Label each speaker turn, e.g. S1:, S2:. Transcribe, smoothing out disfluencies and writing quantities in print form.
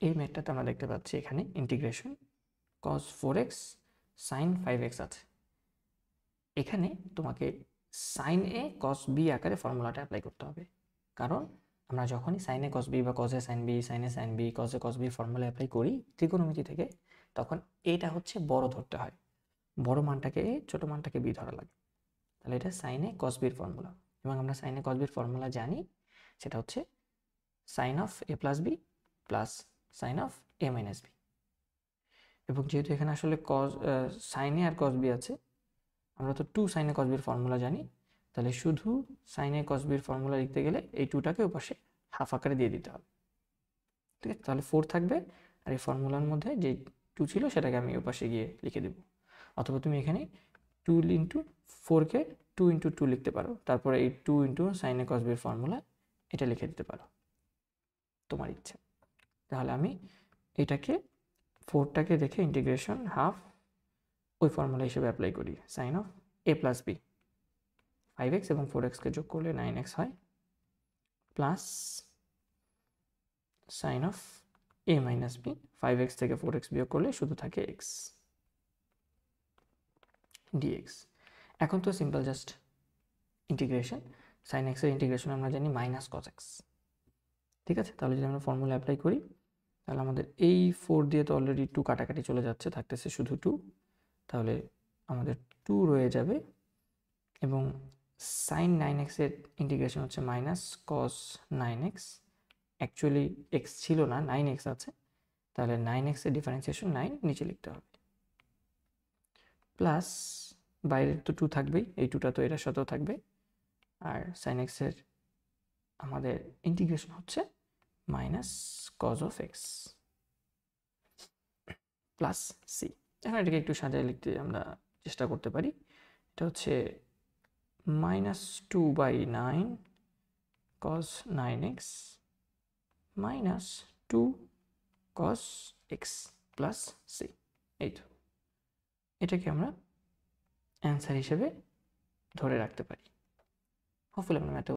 S1: এই ম্যাথটাতে আমরা দেখতে পাচ্ছি এখানে integration cos 4x sin 5x আছে। এখানে তোমাকে sin a cos b আকারে ফর্মুলাটা অ্যাপ্লাই করতে হবে, কারণ আমরা যখনই sin a cos b বা cos a sin b, sin a sin b, cos a cos b formula apply করি ত্রিকোণমিতি থেকে, তখন এটা হচ্ছে বড় ধরতে হয়, বড় মানটাকে a, ছোট মানটাকে b ধরা লাগে। তাহলে এটা sin a cos b এর ফর্মুলা, এবং আমরা sin a cos b এর ফর্মুলা জানি, সেটা হচ্ছে sin of a plus b plus sin of a minus b। এবং যেহেতু এখানে আসলে sin a R cos b আছে, আমরা তো 2 sin a cos b এর ফর্মুলা জানি, তাহলে শুধু sin a cos b এর ফর্মুলা লিখতে গেলে এই 2টাকে ওপাশে হাফ আকারে দিয়ে দিতে হবে। ঠিক আছে, তাহলে 4 থাকবে, আর এই ফর্মুলার মধ্যে যে 2 ছিল সেটাকে আমি ওপাশে গিয়ে লিখে দেব। অথবা তুমি এখানে 2 ইন্টু 4কে 2 ইন্টু 2 লিখতে পারো, তারপরে এই 2 into sin a cos b এর ফর্মুলা এটা লিখে দিতে পারো, তোমার ইচ্ছা। তাহলে আমি এটাকে 4টাকে রেখে ইন্টিগ্রেশন হাফ ওই ফর্মুলা হিসেবে অ্যাপ্লাই করি, sine of a plus B, 5x এবং 4xকে যোগ করলে 9x হয়, plus sine of a minus B, 5x থেকে 4x বিয়োগ করলে শুধু থাকে x dx। এখন তো simple just integration, sine x এর ইন্টিগ্রেশন আমরা জানি মাইনাস cos x। ঠিক আছে, তাহলে যদি আমরা ফর্মুলা অ্যাপ্লাই করি, তাহলে আমাদের এই 4 দিয়ে তো অলরেডি 2 কাটাকাটি চলে যাচ্ছে, থাকতেছে শুধু 2, তাহলে আমাদের 2 রয়ে যাবে, এবং সাইন 9x এর ইন্টিগ্রেশন হচ্ছে minus cos 9x, actually x ছিল না, 9x আছে, তাহলে 9x এর ডিফারেন্সিয়েশন 9 নিচে লিখতে হবে, প্লাস বাইরের তো 2 থাকবেই, এই 2টা তো এটার সাথেও থাকবে, আর সাইন x এর আমাদের ইন্টিগ্রেশন হচ্ছে minus cos of x plus C. এখন এটাকে একটু সাজায় লিখতে আমরা চেষ্টা করতে পারি, এটা হচ্ছে minus 2/9 cos 9x minus 2 cos x plus C. এই তো, এটাকে আমরা অ্যান্সার হিসেবে ধরে রাখতে পারি। হোপফুলি আমরা ম্যাথটা